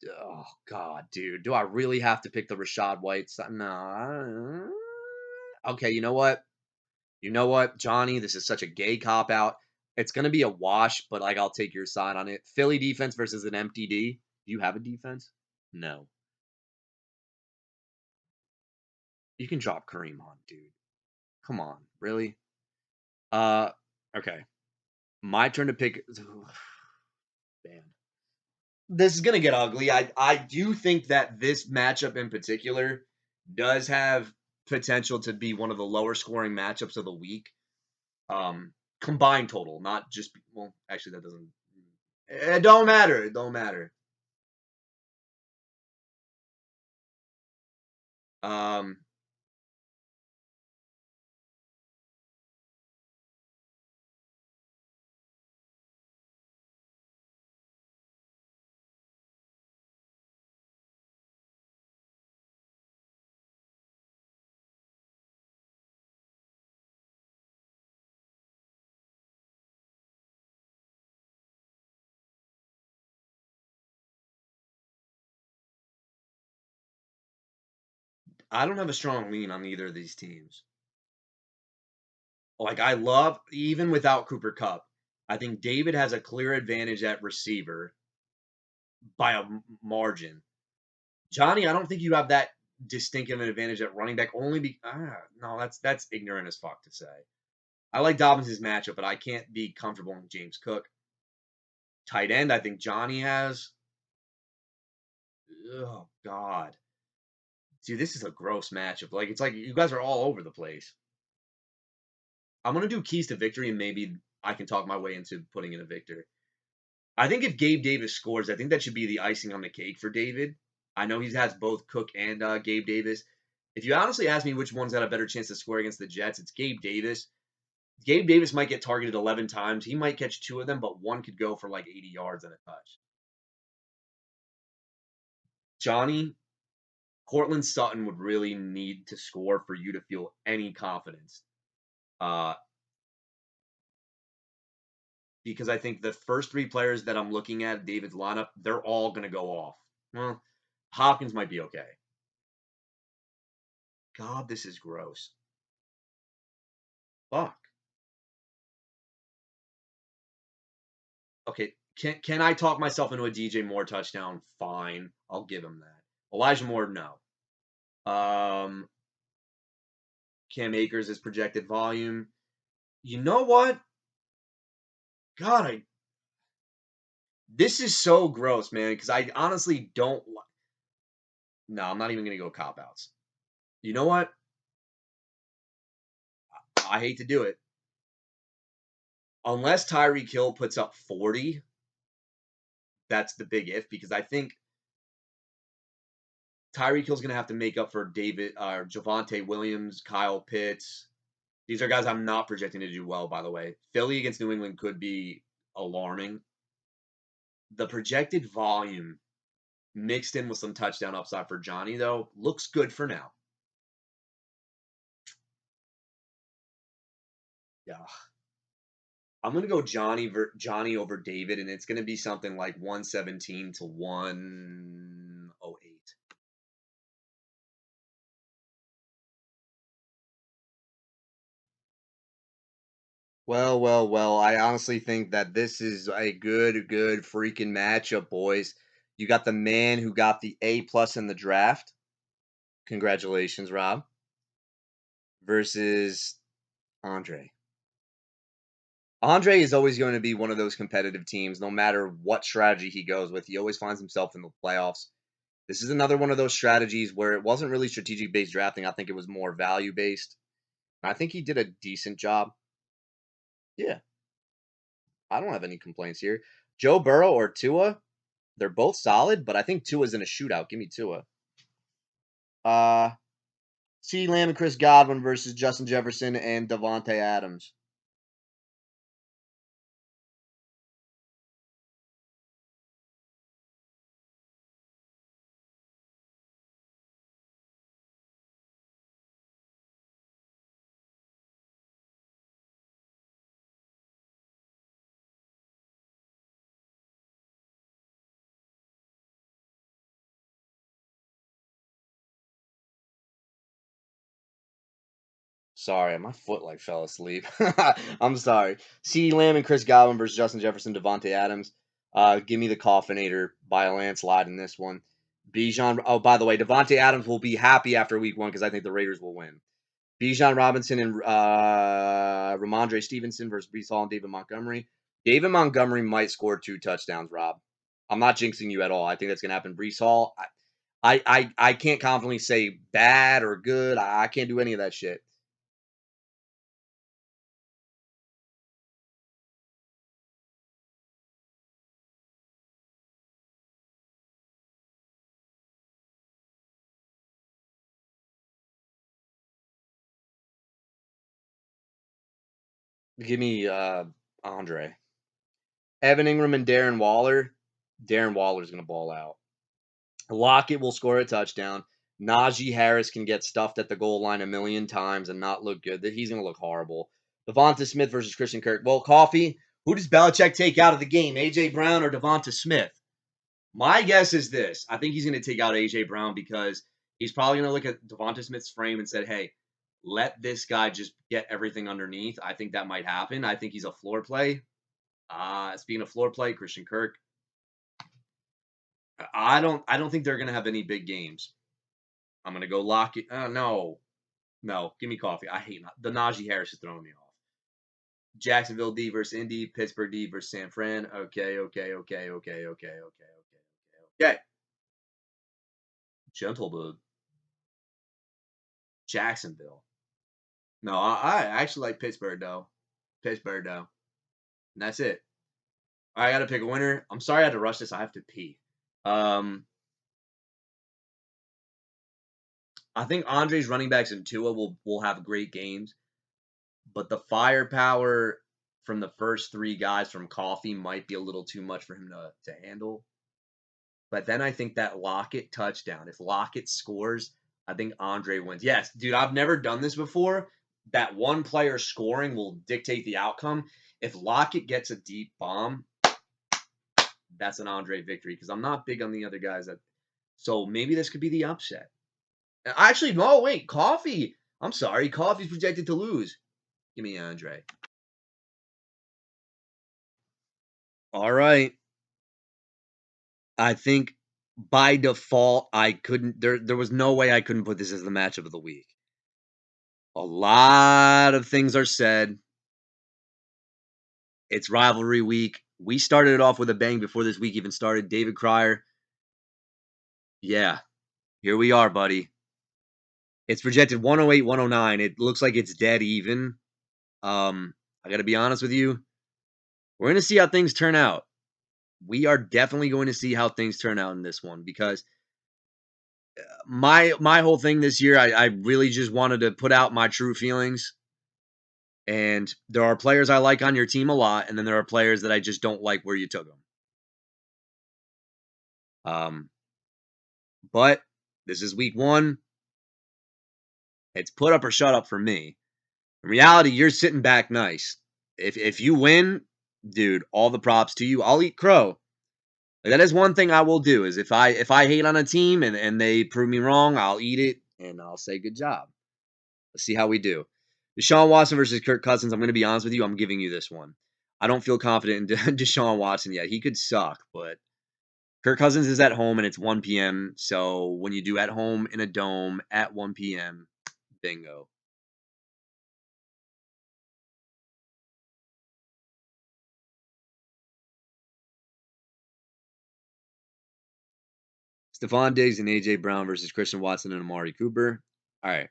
Oh God, dude, do I really have to pick the Rashad White? No. Okay, you know what? You know what, Johnny? This is such a gay cop out. It's gonna be a wash, but like I'll take your side on it. Philly defense versus an MTD. Do you have a defense? No. You can drop Kareem Hunt, dude. Come on, really? Uh, okay. My turn to pick. Man, this is gonna get ugly. I do think that this matchup in particular does have potential to be one of the lower scoring matchups of the week. Combined total, not just well. Actually, that doesn't. It don't matter. It don't matter. Um, I don't have a strong lean on either of these teams. Like I love even without Cooper Cup. I think David has a clear advantage at receiver by a margin. Johnny, I don't think you have that distinctive an advantage at running back. Only be no, that's ignorant as fuck to say. I like Dobbins' matchup, but I can't be comfortable with James Cook. Tight end, I think Johnny has. Oh God, dude, this is a gross matchup. Like it's like you guys are all over the place. I'm gonna do keys to victory, and maybe I can talk my way into putting in a victor. I think if Gabe Davis scores, I think that should be the icing on the cake for David. I know he has both Cook and Gabe Davis. If you honestly ask me which one's got a better chance to score against the Jets, it's Gabe Davis. Gabe Davis might get targeted 11 times. He might catch 2 of them, but one could go for like 80 yards and a touch. Johnny, Cortland Sutton would really need to score for you to feel any confidence. Uh, because I think the first 3 players that I'm looking at, David's lineup, they're all going to go off. Well, Hopkins might be okay. God, this is gross. Fuck. Okay, can I talk myself into a DJ Moore touchdown? Fine, I'll give him that. Elijah Moore, no. Um, Cam Akers is projected volume. You know what? God, this is so gross, man. Because I honestly don't. No, I'm not even gonna go cop outs. You know what? I hate to do it. Unless Tyreek Hill puts up 40, that's the big if, because I think Tyreek Hill's going to have to make up for Javonte Williams, Kyle Pitts. These are guys I'm not projecting to do well, by the way. Philly against New England could be alarming. The projected volume mixed in with some touchdown upside for Johnny, though, looks good for now. Yeah. I'm going to go Johnny over David, and it's going to be something like 117 to 108. Well. I honestly think that this is a good freaking matchup, boys. You got the man who got the A plus in the draft. Congratulations, Rob. Versus Andre. Andre is always going to be one of those competitive teams, no matter what strategy he goes with. He always finds himself in the playoffs. This is another one of those strategies where it wasn't really strategic based drafting. I think it was more value based. I think he did a decent job. Yeah, I don't have any complaints here. Joe Burrow or Tua, they're both solid, but I think Tua's in a shootout. Give me Tua. Uh, CeeDee Lamb and Chris Godwin versus Justin Jefferson and Devontae Adams. Sorry, my foot like fell asleep. I'm sorry. CeeDee Lamb and Chris Godwin versus Justin Jefferson, Devontae Adams. Give me the Coffinator by a landslide in this one. Bijan. Oh, by the way, Devontae Adams will be happy after week 1 because I think the Raiders will win. Bijan Robinson and Ramondre Stevenson versus Brees Hall and David Montgomery. David Montgomery might score 2 touchdowns, Rob. I'm not jinxing you at all. I think that's going to happen. Brees Hall, I can't confidently say bad or good. I can't do any of that shit. Give me Andre. Evan Ingram and Darren Waller. Darren Waller's going to ball out. Lockett will score a touchdown. Najee Harris can get stuffed at the goal line a million times and not look good. He's going to look horrible. Devonta Smith versus Christian Kirk. Well, Coffee, who does Belichick take out of the game? A.J. Brown or Devonta Smith? My guess is this. I think he's going to take out A.J. Brown because he's probably going to look at Devonta Smith's frame and said, hey, let this guy just get everything underneath. I think that might happen. I think he's a floor play. Speaking of floor play, Christian Kirk. I don't think they're gonna have any big games. I'm gonna go lock it. No. Give me Coffee. I hate the Najee Harris is throwing me off. Jacksonville D versus Indy, Pittsburgh D versus San Fran. Okay. Gentle dude. Jacksonville. No, I actually like Pittsburgh though. And that's it. I gotta pick a winner. I'm sorry I had to rush this. I have to pee. I think Andre's running backs and Tua will have great games, but the firepower from the first 3 guys from Coffee might be a little too much for him to handle. But then I think that Lockett touchdown, if Lockett scores, I think Andre wins. Yes, dude, I've never done this before. That one player scoring will dictate the outcome. If Lockett gets a deep bomb, that's an Andre victory because I'm not big on the other guys. So maybe this could be the upset. Actually, no, wait, Coffee. I'm sorry, Coffee's projected to lose. Give me Andre. All right. I think by default I couldn't. There was no way I couldn't put this as the matchup of the week. A lot of things are said. It's rivalry week. We started it off with a bang before this week even started. David Krier. Yeah, here we are, buddy. It's projected 108, 109. It looks like it's dead even. I got to be honest with you. We're going to see how things turn out. We are definitely going to see how things turn out in this one because my whole thing this year, I really just wanted to put out my true feelings. And there are players I like on your team a lot, and then there are players that I just don't like where you took them. But this is week 1. It's put up or shut up for me. In reality, you're sitting back nice. If you win, dude, all the props to you. I'll eat crow. Like, that is one thing I will do is if I hate on a team and they prove me wrong, I'll eat it and I'll say good job. Let's see how we do. Deshaun Watson versus Kirk Cousins. I'm going to be honest with you. I'm giving you this one. I don't feel confident in Deshaun Watson yet. He could suck, but Kirk Cousins is at home and it's 1 p.m. So when you do at home in a dome at 1 p.m., bingo. Stephon Diggs and A.J. Brown versus Christian Watson and Amari Cooper. All right.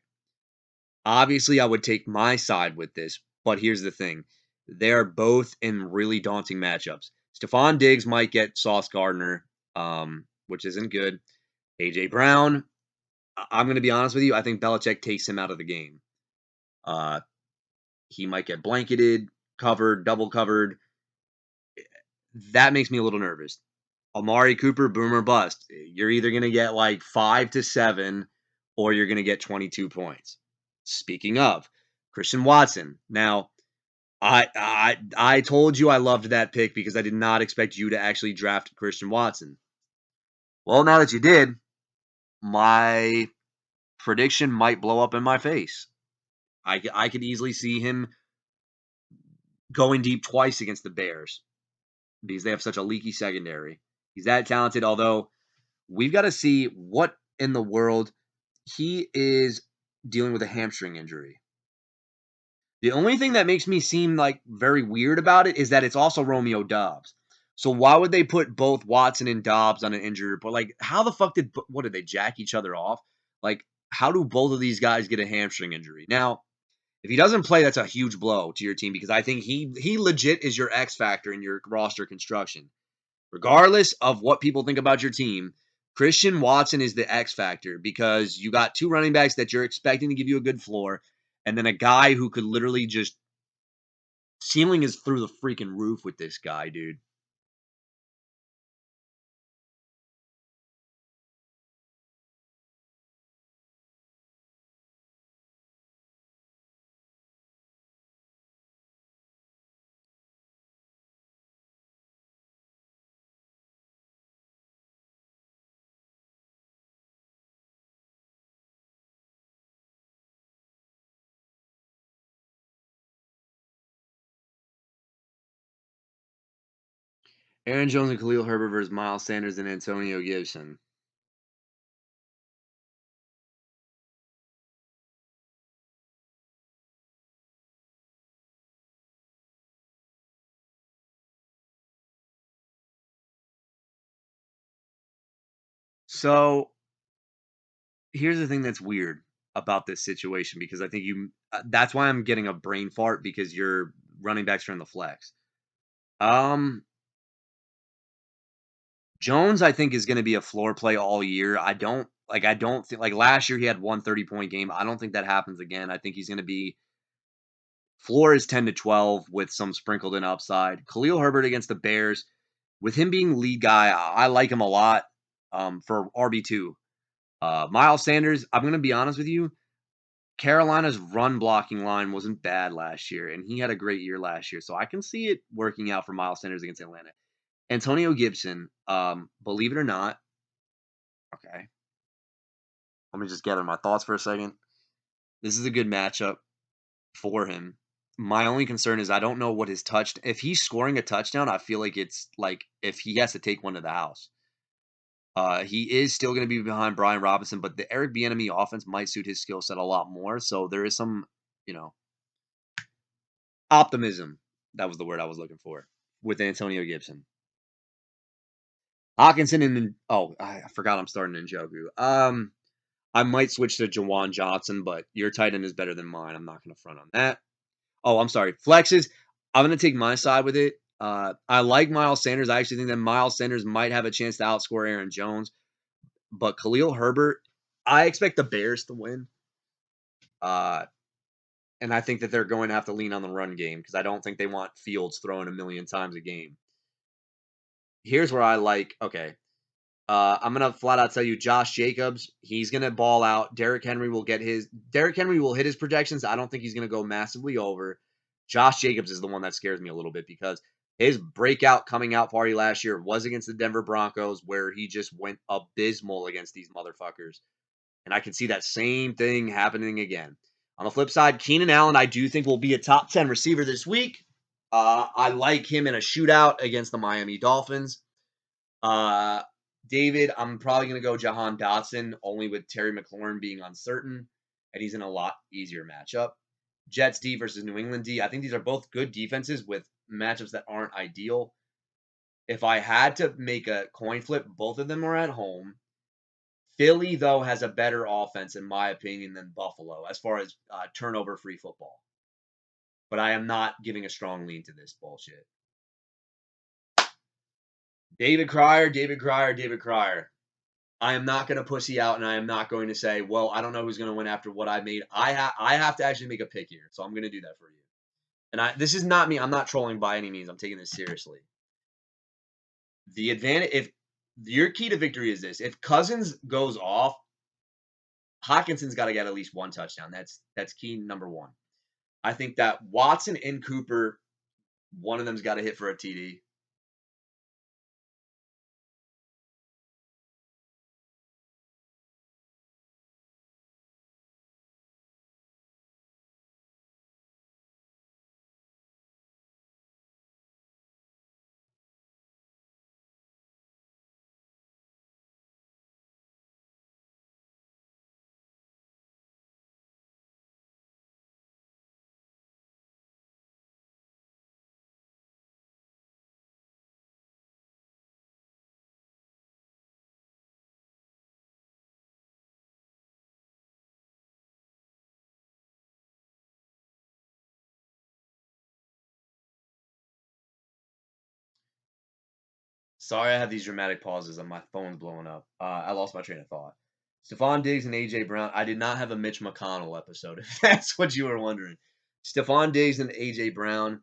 Obviously, I would take my side with this, but here's the thing. They are both in really daunting matchups. Stephon Diggs might get Sauce Gardner, which isn't good. A.J. Brown, I'm going to be honest with you. I think Belichick takes him out of the game. He might get blanketed, covered, double covered. That makes me a little nervous. Amari Cooper, boom or bust. You're either going to get like 5 to 7 or you're going to get 22 points. Speaking of, Christian Watson. Now, I told you I loved that pick because I did not expect you to actually draft Christian Watson. Well, now that you did, my prediction might blow up in my face. I could easily see him going deep twice against the Bears because they have such a leaky secondary. He's that talented, although we've got to see what in the world he is dealing with a hamstring injury. The only thing that makes me seem like very weird about it is that it's also Romeo Dobbs. So why would they put both Watson and Dobbs on an injury report? Like, how the fuck what did they jack each other off? Like, how do both of these guys get a hamstring injury? Now, if he doesn't play, that's a huge blow to your team because I think he legit is your X factor in your roster construction. Regardless of what people think about your team, Christian Watson is the X factor because you got 2 running backs that you're expecting to give you a good floor, and then a guy who could literally just ceiling is through the freaking roof with this guy, dude. Aaron Jones and Khalil Herbert versus Miles Sanders and Antonio Gibson. So here's the thing that's weird about this situation because I think that's why I'm getting a brain fart because your running backs are in the flex. Jones, I think, is going to be a floor play all year. I don't think like last year he had 130-point game. I don't think that happens again. I think he's going to be floor is 10 to 12 with some sprinkled in upside. Khalil Herbert against the Bears, with him being lead guy, I like him a lot for RB2. Miles Sanders, I'm going to be honest with you. Carolina's run blocking line wasn't bad last year, and he had a great year last year. So I can see it working out for Miles Sanders against Atlanta. Antonio Gibson, believe it or not, okay. Let me just gather my thoughts for a second. This is a good matchup for him. My only concern is I don't know what his touch. If he's scoring a touchdown, I feel like it's like if he has to take one to the house. He is still going to be behind Brian Robinson, but the Eric Bieniemy offense might suit his skill set a lot more. So there is some, optimism. That was the word I was looking for with Antonio Gibson. Hawkinson and I forgot I'm starting in Njoku. I might switch to Jawan Johnson, but your tight end is better than mine. I'm not going to front on that. Oh, I'm sorry. Flexes. I'm going to take my side with it. I like Miles Sanders. I actually think that Miles Sanders might have a chance to outscore Aaron Jones. But Khalil Herbert, I expect the Bears to win. And I think that they're going to have to lean on the run game because I don't think they want Fields throwing a million times a game. Here's where I like, okay, I'm gonna flat out tell you, Josh Jacobs, he's gonna ball out. Derrick Henry will hit his projections. I don't think he's gonna go massively over. Josh Jacobs is the one that scares me a little bit because his breakout coming out party last year was against the Denver Broncos, where he just went abysmal against these motherfuckers. And I can see that same thing happening again. On the flip side, Keenan Allen, I do think will be a top 10 receiver this week. I like him in a shootout against the Miami Dolphins. David, I'm probably going to go Jahan Dotson, only with Terry McLaurin being uncertain, and he's in a lot easier matchup. Jets D versus New England D. I think these are both good defenses with matchups that aren't ideal. If I had to make a coin flip, both of them are at home. Philly, though, has a better offense, in my opinion, than Buffalo as far as turnover-free football. But I am not giving a strong lean to this bullshit. David Krier. I am not going to pussy out, and I am not going to say, well, I don't know who's going to win after what I made. I have to actually make a pick here, so I'm going to do that for you. And this is not me. I'm not trolling by any means. I'm taking this seriously. The advantage, if your key to victory is this, if Cousins goes off, Hawkinson's got to get at least one touchdown. That's key number one. I think that Watson and Cooper, one of them's got to hit for a TD. Sorry, I have these dramatic pauses and my phone's blowing up. I lost my train of thought. Stephon Diggs and AJ Brown. I did not have a Mitch McConnell episode, if that's what you were wondering. Stephon Diggs and AJ Brown.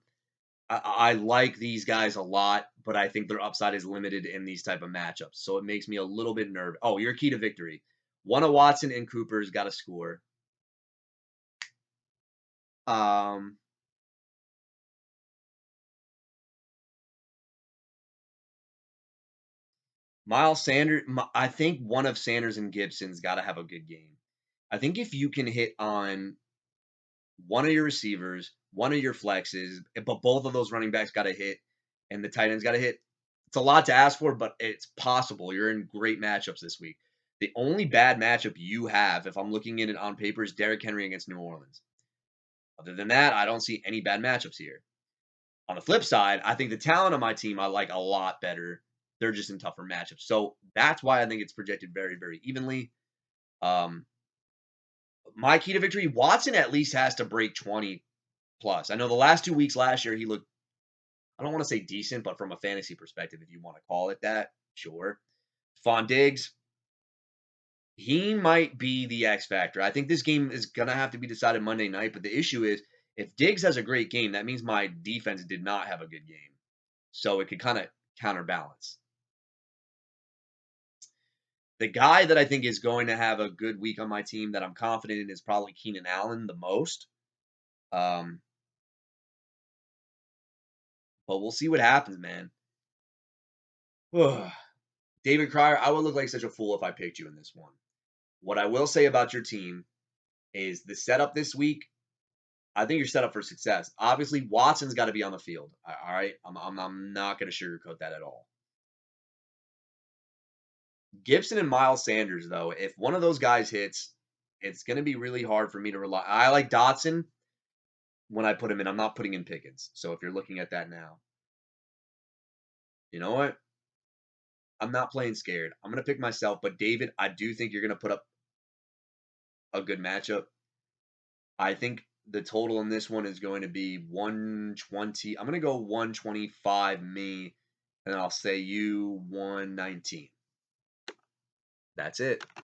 I like these guys a lot, but I think their upside is limited in these type of matchups. So it makes me a little bit nervous. Oh, your key to victory. One of Watson and Cooper's got to score. Um, Miles Sanders, I think one of Sanders and Gibson's got to have a good game. I think if you can hit on one of your receivers, one of your flexes, but both of those running backs got to hit, and the tight ends got to hit. It's a lot to ask for, but it's possible. You're in great matchups this week. The only bad matchup you have, if I'm looking at it on paper, is Derrick Henry against New Orleans. Other than that, I don't see any bad matchups here. On the flip side, I think the talent of my team I like a lot better. They're just in tougher matchups. So that's why I think it's projected very, very evenly. Um, my key to victory, Watson at least has to break 20 plus. I know the last 2 weeks last year, he looked, I don't want to say decent, but from a fantasy perspective, if you want to call it that, sure. Stephon Diggs, he might be the X factor. I think this game is going to have to be decided Monday night, but the issue is if Diggs has a great game, that means my defense did not have a good game. So it could kind of counterbalance. The guy that I think is going to have a good week on my team that I'm confident in is probably Keenan Allen the most. But we'll see what happens, man. David Krier, I would look like such a fool if I picked you in this one. What I will say about your team is the setup this week. I think you're set up for success. Obviously, Watson's got to be on the field. All right, I'm not going to sugarcoat that at all. Gibson and Miles Sanders, though, if one of those guys hits, it's going to be really hard for me to rely. I like Dotson when I put him in. I'm not putting in Pickens. So if you're looking at that now, you know what? I'm not playing scared. I'm going to pick myself. But David, I do think you're going to put up a good matchup. I think the total in this one is going to be 120. I'm going to go 125 me, and I'll say you 119. That's it.